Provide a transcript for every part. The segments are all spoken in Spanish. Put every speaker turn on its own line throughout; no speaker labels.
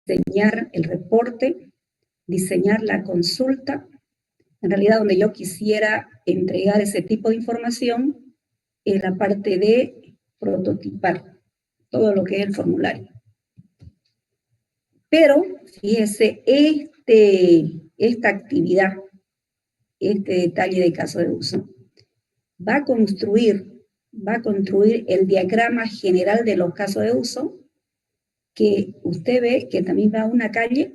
diseñar el reporte, diseñar la consulta. En realidad, donde yo quisiera entregar ese tipo de información es la parte de prototipar todo lo que es el formulario. Pero, fíjese, esta actividad, este detalle de caso de uso, va a construir el diagrama general de los casos de uso, que usted ve que también va a una calle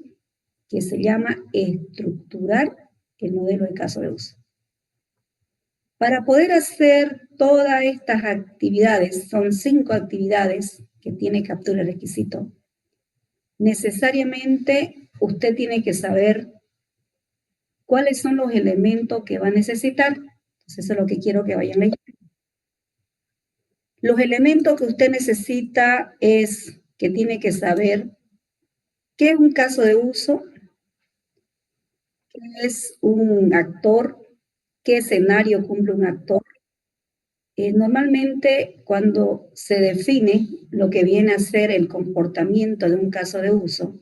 que se llama estructurar el modelo de caso de uso. Para poder hacer todas estas actividades, son 5 actividades que tiene captura de requisito, necesariamente usted tiene que saber cuáles son los elementos que va a necesitar. Entonces, eso es lo que quiero que vayan leyendo. Los elementos que usted necesita es que tiene que saber qué es un caso de uso, qué es un actor, qué escenario cumple un actor. Normalmente, cuando se define lo que viene a ser el comportamiento de un caso de uso,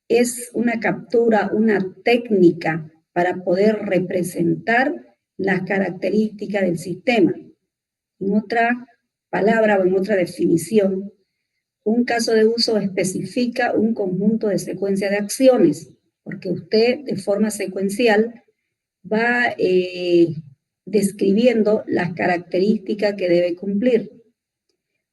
es una captura, una técnica para poder representar las características del sistema. En otra palabra o en otra definición, un caso de uso especifica un conjunto de secuencia de acciones, porque usted de forma secuencial va describiendo las características que debe cumplir.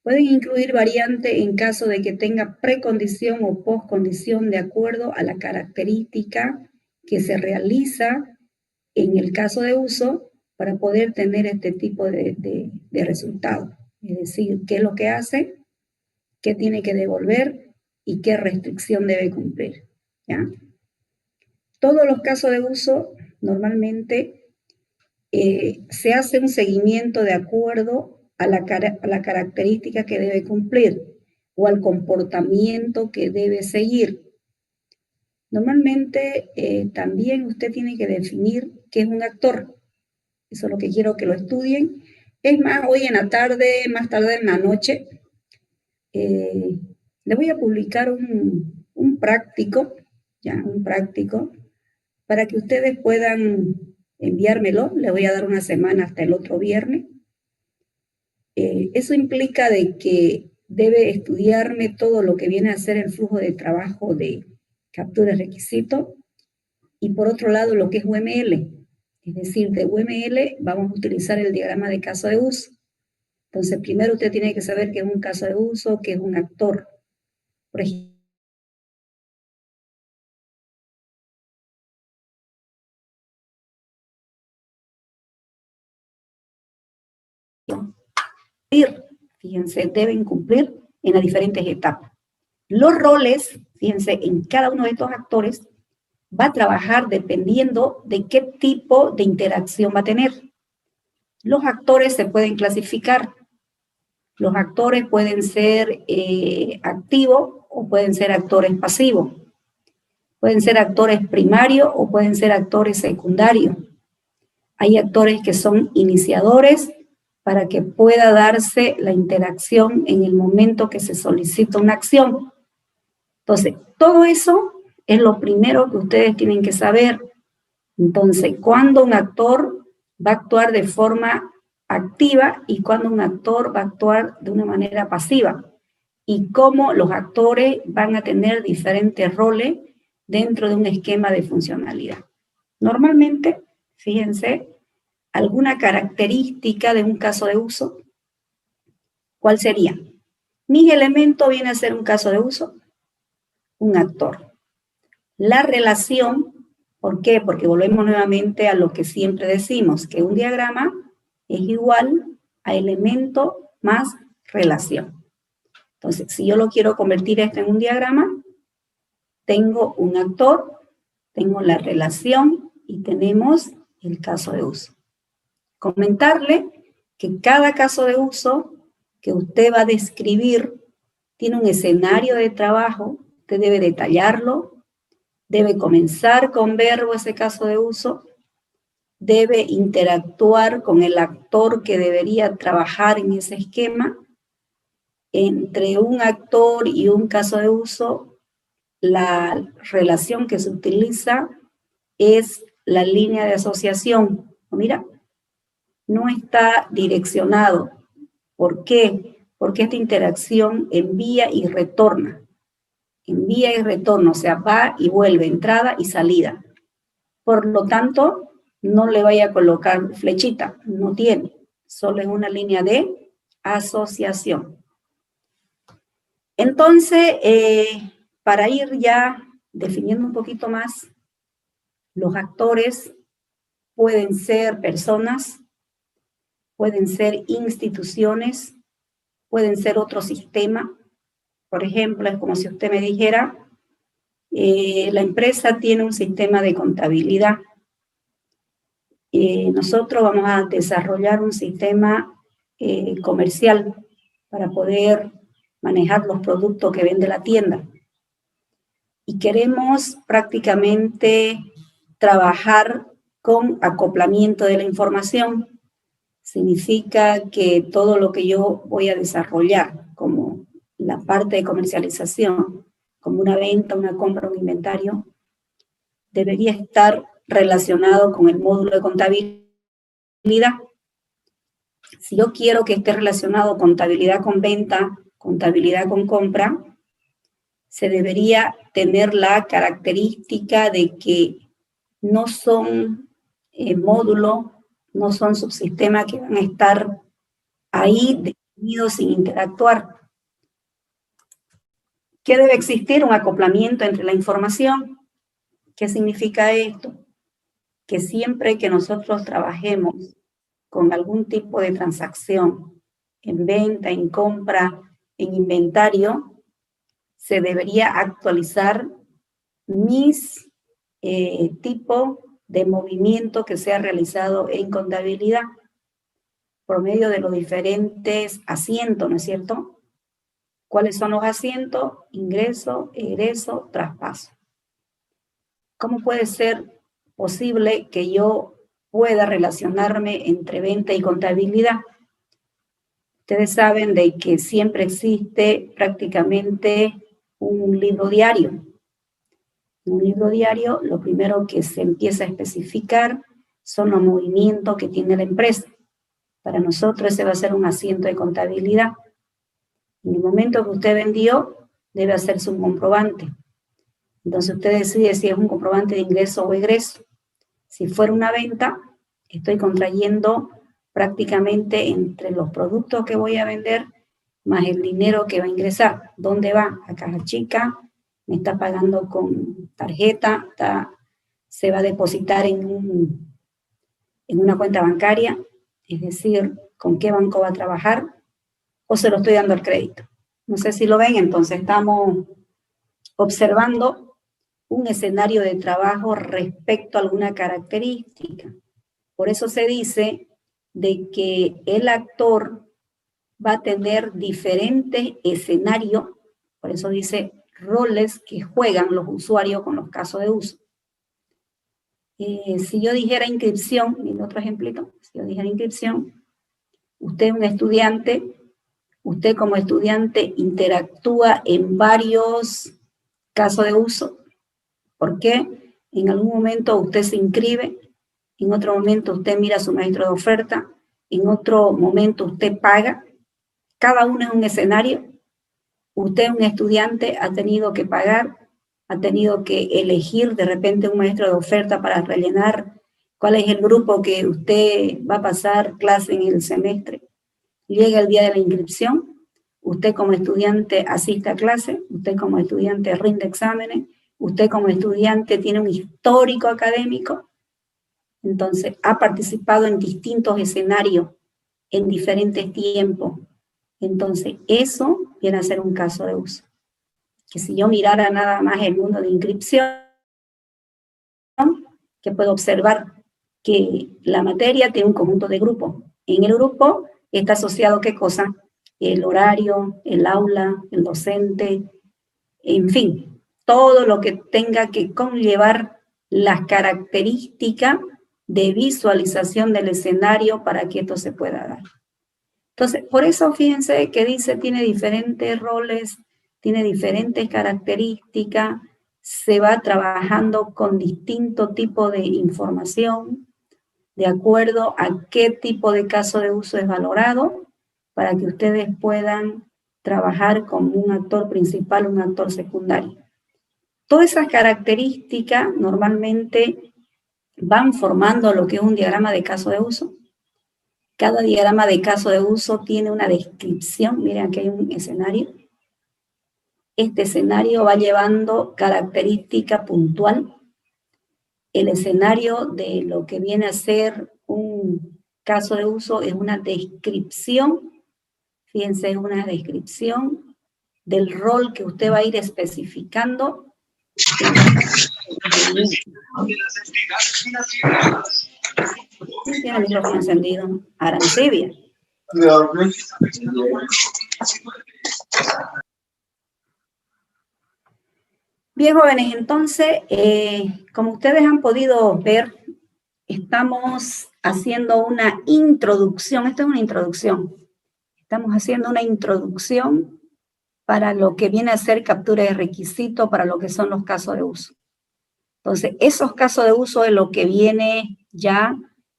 Pueden incluir variantes en caso de que tenga precondición o postcondición de acuerdo a la característica que se realiza en el caso de uso para poder tener este tipo de resultado. Es decir, qué es lo que hace, qué tiene que devolver y qué restricción debe cumplir. ¿Ya? Todos los casos de uso normalmente se hace un seguimiento de acuerdo a la característica que debe cumplir o al comportamiento que debe seguir. Normalmente también usted tiene que definir qué es un actor. Eso es lo que quiero que lo estudien. Es más, hoy en la tarde, más tarde en la noche, le voy a publicar un práctico, ya, un práctico, para que ustedes puedan enviármelo. Le voy a dar una semana hasta el otro viernes. Eso implica de que debe estudiarme todo lo que viene a ser el flujo de trabajo de captura de requisito y por otro lado lo que es UML. Es decir, de UML vamos a utilizar el diagrama de caso de uso. Entonces, primero usted tiene que saber qué es un caso de uso, qué es un actor. Por ejemplo, fíjense, deben cumplir en las diferentes etapas. Los roles, fíjense, en cada uno de estos actores va a trabajar dependiendo de qué tipo de interacción va a tener. Los actores se pueden clasificar. Los actores pueden ser activos o pueden ser actores pasivos. Pueden ser actores primarios o pueden ser actores secundarios. Hay actores que son iniciadores para que pueda darse la interacción en el momento que se solicita una acción. Entonces, todo eso es lo primero que ustedes tienen que saber. Entonces, cuando un actor va a actuar de forma activa y cuando un actor va a actuar de una manera pasiva. Y cómo los actores van a tener diferentes roles dentro de un esquema de funcionalidad. Normalmente, fíjense, alguna característica de un caso de uso, ¿cuál sería? Mi elemento viene a ser un caso de uso, un actor. La relación, ¿por qué? Porque volvemos nuevamente a lo que siempre decimos, que un diagrama es igual a elemento más relación. Entonces, si yo lo quiero convertir esto en un diagrama, tengo un actor, tengo la relación y tenemos el caso de uso. Comentarle que cada caso de uso que usted va a describir tiene un escenario de trabajo, usted debe detallarlo, debe comenzar con verbo ese caso de uso, debe interactuar con el actor que debería trabajar en ese esquema. Entre un actor y un caso de uso la relación que se utiliza es la línea de asociación. Mira, no está direccionado. ¿Por qué? Porque esta interacción envía y retorna. Envía y retorna, o sea, va y vuelve, entrada y salida. Por lo tanto, no le vaya a colocar flechita, no tiene. Solo es una línea de asociación. Entonces, para ir ya definiendo un poquito más, los actores pueden ser personas, pueden ser instituciones, pueden ser otro sistema. Por ejemplo, es como si usted me dijera, la empresa tiene un sistema de contabilidad. Nosotros vamos a desarrollar un sistema comercial para poder manejar los productos que vende la tienda. Y queremos prácticamente trabajar con acoplamiento de la información. Significa que todo lo que yo voy a desarrollar, como la parte de comercialización, como una venta, una compra, un inventario, debería estar relacionado con el módulo de contabilidad. Si yo quiero que esté relacionado contabilidad con venta, contabilidad con compra, se debería tener la característica de que no son módulos, no son subsistemas que van a estar ahí definidos sin interactuar. ¿Qué debe existir? Un acoplamiento entre la información. ¿Qué significa esto? Que siempre que nosotros trabajemos con algún tipo de transacción en venta, en compra, en inventario, se debería actualizar mis tipo de movimiento que se ha realizado en contabilidad por medio de los diferentes asientos, ¿no es cierto? ¿Cuáles son los asientos? Ingreso, egreso, traspaso. ¿Cómo puede ser posible que yo pueda relacionarme entre venta y contabilidad? Ustedes saben de que siempre existe prácticamente un libro diario. En un libro diario, lo primero que se empieza a especificar son los movimientos que tiene la empresa. Para nosotros ese va a ser un asiento de contabilidad. En el momento que usted vendió, debe hacerse un comprobante. Entonces usted decide si es un comprobante de ingreso o egreso. Si fuera una venta, estoy contrayendo prácticamente entre los productos que voy a vender más el dinero que va a ingresar. ¿Dónde va? A caja chica, me está pagando con tarjeta, se va a depositar en una cuenta bancaria, es decir, con qué banco va a trabajar, o se lo estoy dando al crédito. No sé si lo ven, entonces estamos observando un escenario de trabajo respecto a alguna característica. Por eso se dice de que el actor va a tener diferentes escenarios, por eso dice roles que juegan los usuarios con los casos de uso. Si yo dijera inscripción, en otro ejemplito, si yo dijera inscripción, usted es un estudiante, usted como estudiante interactúa en varios casos de uso, porque en algún momento usted se inscribe, en otro momento usted mira a su maestro de oferta, en otro momento usted paga, cada uno es un escenario. Usted, un estudiante, ha tenido que pagar, ha tenido que elegir de repente un maestro de oferta para rellenar cuál es el grupo que usted va a pasar clase en el semestre. Llega el día de la inscripción, usted como estudiante asiste a clase, usted como estudiante rinde exámenes, usted como estudiante tiene un histórico académico, entonces ha participado en distintos escenarios en diferentes tiempos. Entonces, eso viene a ser un caso de uso. Que si yo mirara nada más el mundo de inscripción, que puedo observar que la materia tiene un conjunto de grupos. En el grupo está asociado ¿qué cosa? El horario, el aula, el docente, en fin, todo lo que tenga que conllevar las características de visualización del escenario para que esto se pueda dar. Entonces, por eso fíjense que dice, tiene diferentes roles, tiene diferentes características, se va trabajando con distinto tipo de información, de acuerdo a qué tipo de caso de uso es valorado, para que ustedes puedan trabajar como un actor principal, un actor secundario. Todas esas características normalmente van formando lo que es un diagrama de caso de uso. Cada diagrama de caso de uso tiene una descripción. Miren, aquí hay un escenario. Este escenario va llevando característica puntual. El escenario de lo que viene a ser un caso de uso es una descripción. Fíjense, es una descripción del rol que usted va a ir especificando. Tiene el micrófono encendido. Arancibia. Bien, jóvenes, entonces, como ustedes han podido ver, estamos haciendo una introducción. Esta es una introducción. Estamos haciendo una introducción para lo que viene a ser captura de requisito para lo que son los casos de uso. Entonces, esos casos de uso es lo que viene ya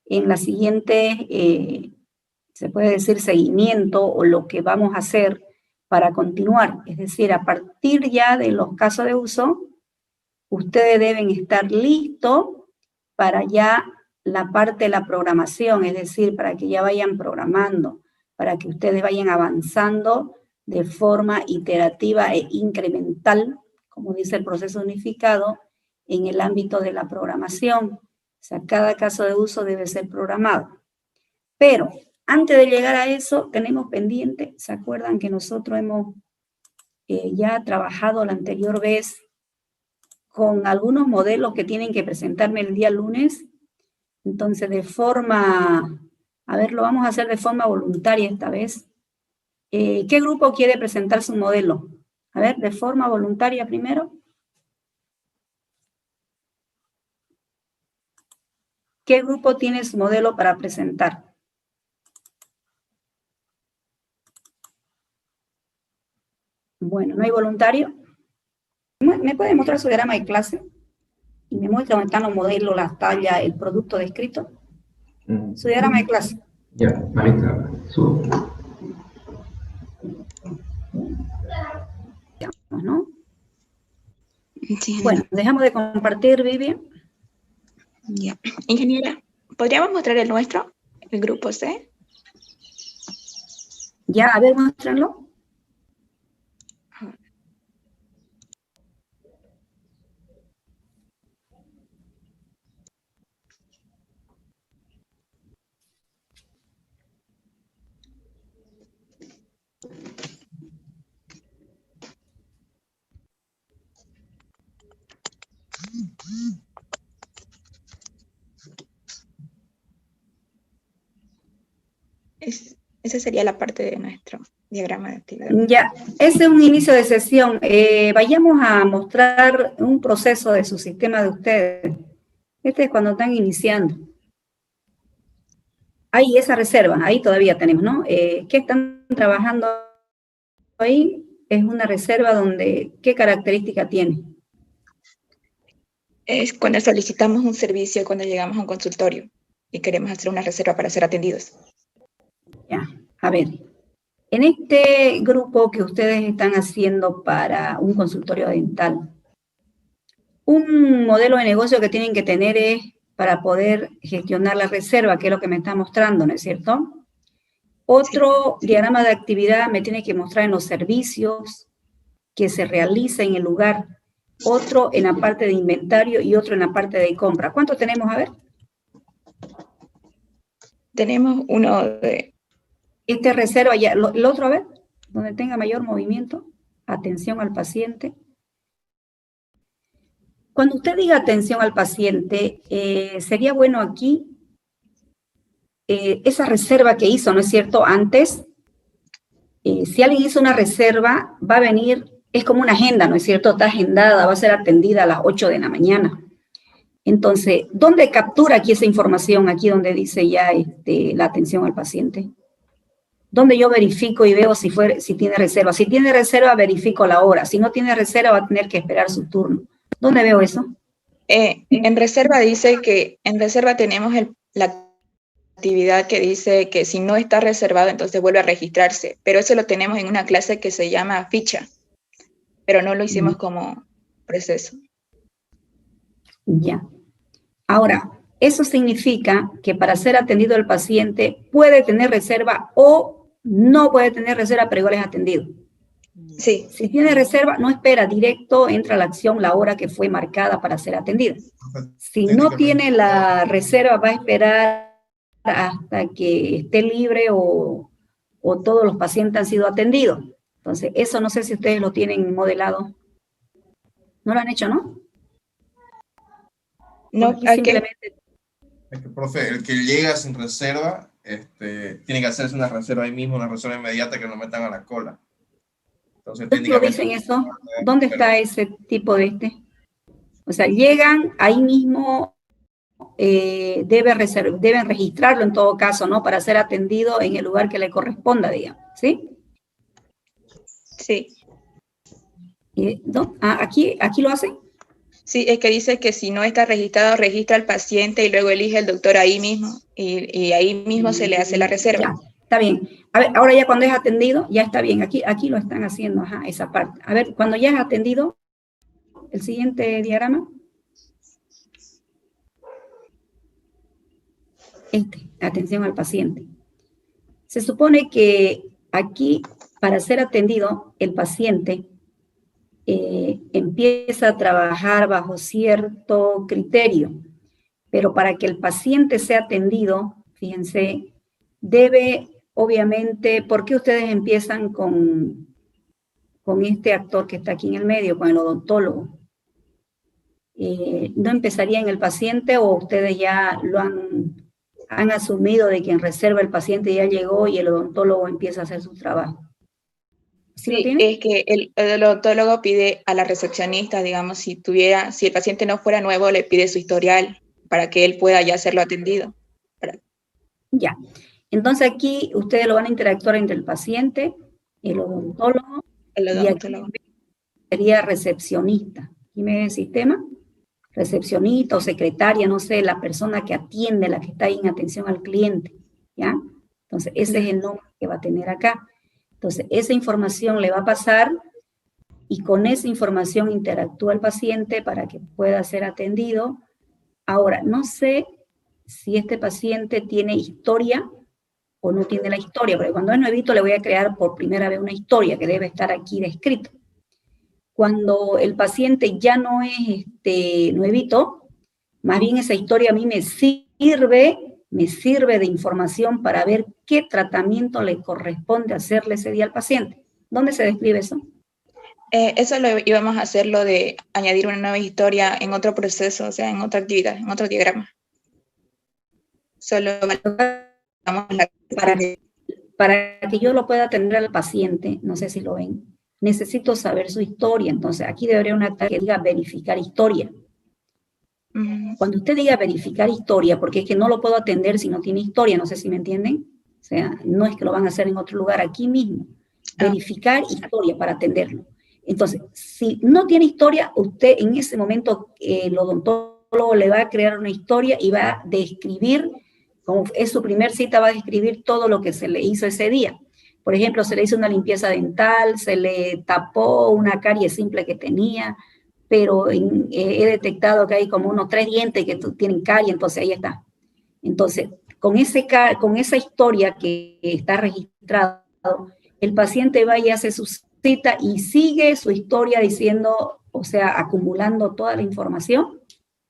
en la siguiente, se puede decir, seguimiento o lo que vamos a hacer para continuar. Es decir, a partir ya de los casos de uso, ustedes deben estar listos para ya la parte de la programación, es decir, para que ya vayan programando, para que ustedes vayan avanzando de forma iterativa e incremental, como dice el proceso unificado, en el ámbito de la programación. O sea, cada caso de uso debe ser programado. Pero antes de llegar a eso, tenemos pendiente, ¿se acuerdan que nosotros hemos ya trabajado la anterior vez con algunos modelos que tienen que presentarme el día lunes? Entonces, de forma, a ver, lo vamos a hacer de forma voluntaria esta vez. ¿Qué grupo quiere presentar su modelo? A ver, de forma voluntaria primero. ¿Qué grupo tiene su modelo para presentar? Bueno, ¿no hay voluntario? ¿Me puede mostrar su diagrama de clase? Y me muestra dónde están los modelos, las tallas, el producto descrito. Su diagrama de clase.
Ya, ahí está.
¿No?
Sí,
bueno, dejamos de compartir, Vivi.
Ya. Ingeniera, ¿podríamos mostrar el nuestro? El grupo C.
Ya, a ver, muéstranlo.
Esa sería la parte de nuestro diagrama de actividad.
Ya, ese es un inicio de sesión. Vayamos a mostrar un proceso de su sistema de ustedes. Este es cuando están iniciando. Ahí, esa reserva, ahí todavía tenemos, ¿no? ¿Qué están trabajando ahí? Es una reserva donde, ¿qué característica tiene?
Es cuando solicitamos un servicio, cuando llegamos a un consultorio y queremos hacer una reserva para ser atendidos.
Ya, a ver. En este grupo que ustedes están haciendo para un consultorio dental, un modelo de negocio que tienen que tener es para poder gestionar la reserva, que es lo que me está mostrando, ¿no es cierto? Otro diagrama de actividad me tiene que mostrar en los servicios que se realiza en el lugar, otro en la parte de inventario y otro en la parte de compra. ¿Cuánto tenemos? A ver.
Tenemos uno de...
Este reserva ya, el otro, a ver, donde tenga mayor movimiento, atención al paciente. Cuando usted diga atención al paciente, sería bueno aquí, esa reserva que hizo, ¿no es cierto? Antes, si alguien hizo una reserva, va a venir, es como una agenda, ¿no es cierto? Está agendada, va a ser atendida a las 8 de la mañana. Entonces, ¿dónde captura aquí esa información? Aquí donde dice ya la atención al paciente. ¿Dónde yo verifico y veo si tiene reserva? Si tiene reserva, verifico la hora. Si no tiene reserva, va a tener que esperar su turno. ¿Dónde veo eso?
En reserva dice que en reserva tenemos la actividad que dice que si no está reservado, entonces vuelve a registrarse. Pero eso lo tenemos en una clase que se llama ficha, pero no lo hicimos como proceso.
Ya. Ahora, eso significa que para ser atendido el paciente puede tener reserva o no puede tener reserva, pero igual es atendido.
Sí.
Si tiene reserva, no espera, directo entra a la acción la hora que fue marcada para ser atendido. Si no tiene la reserva, va a esperar hasta que esté libre o todos los pacientes han sido atendidos. Entonces, eso no sé si ustedes lo tienen modelado. ¿No lo han hecho, no?
No,
aquí simplemente...
Profe, el que llega sin reserva, tiene que hacerse una reserva ahí mismo, una reserva inmediata, que no metan a la cola. Entonces,
¿Dónde lo dicen eso? ¿Dónde está ese tipo de O sea, llegan ahí mismo, deben registrarlo en todo caso, ¿no? Para ser atendido en el lugar que le corresponda, digamos, ¿sí?
Sí.
¿No? ¿Aquí lo hacen?
Sí, es que dice que si no está registrado, registra al paciente y luego elige el doctor ahí mismo y ahí mismo se le hace la reserva.
Ya, está bien. A ver, ahora ya cuando es atendido, ya está bien. Aquí lo están haciendo, esa parte. A ver, cuando ya es atendido, el siguiente diagrama. Atención al paciente. Se supone que aquí, para ser atendido, el paciente empieza a trabajar bajo cierto criterio, pero para que el paciente sea atendido, fíjense, debe, obviamente, ¿por qué ustedes empiezan con este actor que está aquí en el medio, con el odontólogo? ¿No empezaría en el paciente o ustedes ya lo han asumido de que en reserva el paciente ya llegó y el odontólogo empieza a hacer su trabajo?
Sí, es que el odontólogo pide a la recepcionista, digamos, si el paciente no fuera nuevo, le pide su historial para que él pueda ya hacerlo atendido.
Ya, entonces aquí ustedes lo van a interactuar entre el paciente, el odontólogo, y aquí sería recepcionista. Aquí me ve el sistema, recepcionista o secretaria, no sé, la persona que atiende, la que está ahí en atención al cliente, ¿ya? Entonces ese es el nombre que va a tener acá. Entonces, esa información le va a pasar y con esa información interactúa el paciente para que pueda ser atendido. Ahora, no sé si este paciente tiene historia o no tiene la historia, porque cuando es nuevito le voy a crear por primera vez una historia que debe estar aquí descrita. Cuando el paciente ya no es nuevito, más bien esa historia a mí me sirve de información para ver qué tratamiento le corresponde hacerle ese día al paciente. ¿Dónde se describe eso?
Eso lo íbamos a hacer, lo de añadir una nueva historia en otro proceso, o sea, en otra actividad, en otro diagrama. Solo
para que yo lo pueda atender al paciente, no sé si lo ven, necesito saber su historia. Entonces, aquí debería una tabla que diga verificar historia. Cuando usted diga verificar historia, porque es que no lo puedo atender si no tiene historia, no sé si me entienden. O sea, no es que lo van a hacer en otro lugar, aquí mismo. Verificar historia para atenderlo. Entonces, si no tiene historia, usted en ese momento, el odontólogo le va a crear una historia y va a describir, como es su primer cita, va a describir todo lo que se le hizo ese día. Por ejemplo, se le hizo una limpieza dental, se le tapó una caries simple que tenía, pero he detectado que hay como unos 3 dientes que tienen caries, entonces ahí está. Entonces, con esa historia que está registrado, el paciente va y hace su cita y sigue su historia diciendo, o sea, acumulando toda la información,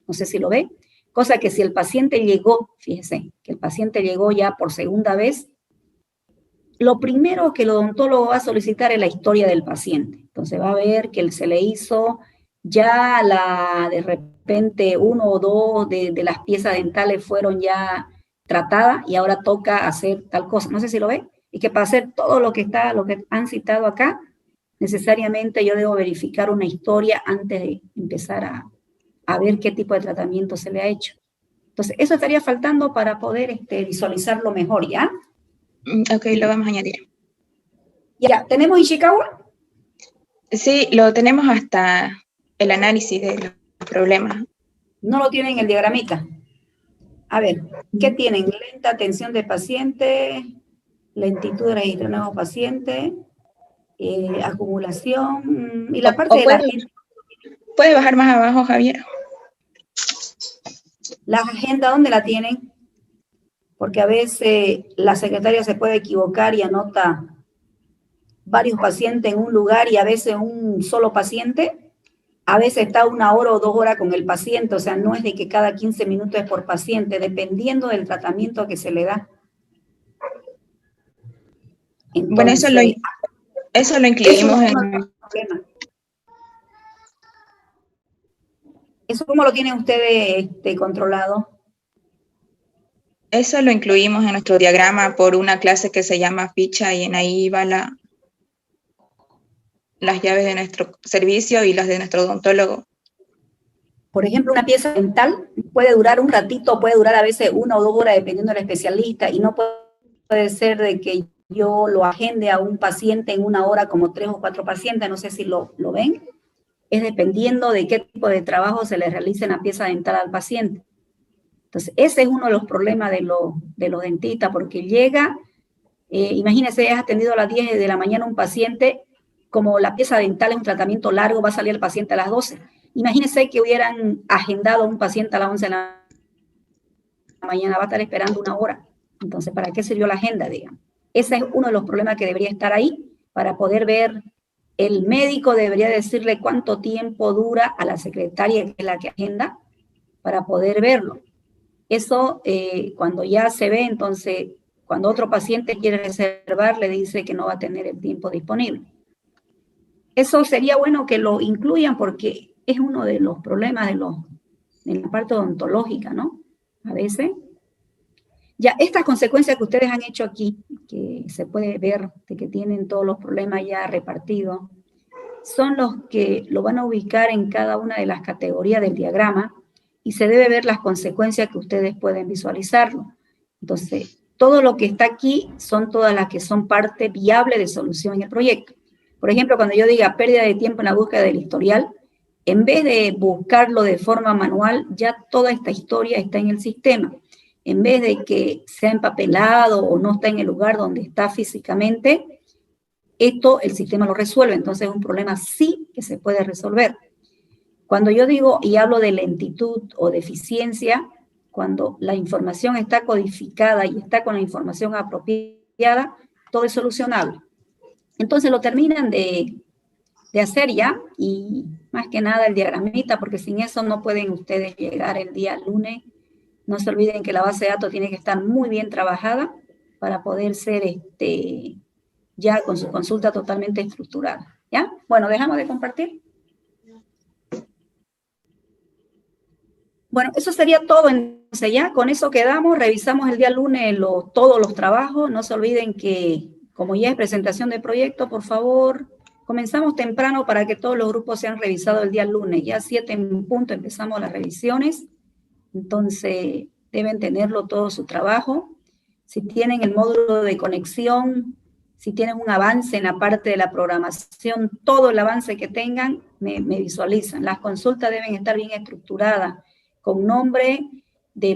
no sé si lo ve, cosa que si el paciente llegó, fíjese, que el paciente llegó ya por segunda vez, lo primero que el odontólogo va a solicitar es la historia del paciente. Entonces va a ver que se le hizo ya de repente 1 o 2 de las piezas dentales fueron ya tratadas y ahora toca hacer tal cosa. No sé si lo ve. Y que para hacer todo lo que han citado acá, necesariamente yo debo verificar una historia antes de empezar a ver qué tipo de tratamiento se le ha hecho. Entonces, eso estaría faltando para poder visualizarlo mejor, ¿ya?
Ok, lo vamos a añadir.
Ya, ¿tenemos Ishikawa?
Sí, lo tenemos hasta el análisis de problema.
No lo tienen en el diagramita. A ver, ¿qué tienen? Lenta atención de paciente, lentitud de registro de nuevos pacientes, acumulación, y la parte de la agenda.
¿Puede bajar más abajo, Javier?
La agenda, ¿dónde la tienen? Porque a veces la secretaria se puede equivocar y anota varios pacientes en un lugar y a veces un solo paciente. A veces está 1 hora o 2 horas con el paciente, o sea, no es de que cada 15 minutos es por paciente, dependiendo del tratamiento que se le da. Entonces,
bueno, eso lo incluimos en...
¿Eso cómo lo tienen ustedes controlado?
Eso lo incluimos en nuestro diagrama por una clase que se llama ficha y en ahí va las llaves de nuestro servicio y las de nuestro odontólogo.
Por ejemplo, una pieza dental puede durar un ratito, puede durar a veces 1 o 2 horas dependiendo del especialista y no puede ser de que yo lo agende a un paciente en 1 hora como 3 o 4 pacientes, no sé si lo ven. Es dependiendo de qué tipo de trabajo se le realice en la pieza dental al paciente. Entonces, ese es uno de los problemas de los dentistas, porque llega, imagínense, has atendido a las 10 de la mañana un paciente, como la pieza dental es un tratamiento largo, va a salir el paciente a las 12. Imagínense que hubieran agendado a un paciente a las 11 de la mañana, va a estar esperando 1 hora. Entonces, ¿para qué sirvió la agenda, digamos? Ese es uno de los problemas que debería estar ahí, para poder ver. El médico debería decirle cuánto tiempo dura a la secretaria, que es la que agenda, para poder verlo. Eso, cuando ya se ve, entonces, cuando otro paciente quiere reservar, le dice que no va a tener el tiempo disponible. Eso sería bueno que lo incluyan porque es uno de los problemas de la parte odontológica, ¿no? A veces. Ya, estas consecuencias que ustedes han hecho aquí, que se puede ver de que tienen todos los problemas ya repartidos, son los que lo van a ubicar en cada una de las categorías del diagrama y se debe ver las consecuencias que ustedes pueden visualizarlo. Entonces, todo lo que está aquí son todas las que son parte viable de solución en el proyecto. Por ejemplo, cuando yo diga pérdida de tiempo en la búsqueda del historial, en vez de buscarlo de forma manual, ya toda esta historia está en el sistema. En vez de que sea empapelado o no está en el lugar donde está físicamente, esto el sistema lo resuelve. Entonces es un problema sí que se puede resolver. Cuando yo digo y hablo de lentitud o deficiencia, cuando la información está codificada y está con la información apropiada, todo es solucionable. Entonces lo terminan de hacer ya, y más que nada el diagramita, porque sin eso no pueden ustedes llegar el día lunes. No se olviden que la base de datos tiene que estar muy bien trabajada para poder ser ya con su consulta totalmente estructurada. ¿Ya? Bueno, dejamos de compartir. Bueno, eso sería todo. Entonces ya con eso quedamos. Revisamos el día lunes todos los trabajos. No se olviden que como ya es presentación de proyecto, por favor, comenzamos temprano para que todos los grupos sean revisados el día lunes. Ya 7 en punto empezamos las revisiones. Entonces, deben tenerlo todo su trabajo. Si tienen el módulo de conexión, si tienen un avance en la parte de la programación, todo el avance que tengan, me visualizan. Las consultas deben estar bien estructuradas, con nombre de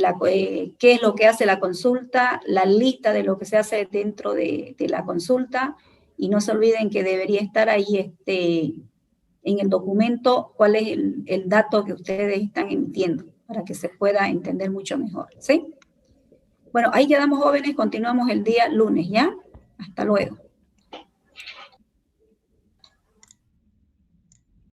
qué es lo que hace la consulta, la lista de lo que se hace dentro de la consulta, y no se olviden que debería estar ahí en el documento cuál es el dato que ustedes están emitiendo, para que se pueda entender mucho mejor, ¿sí? Bueno, ahí quedamos, jóvenes, continuamos el día lunes, ¿ya? Hasta luego.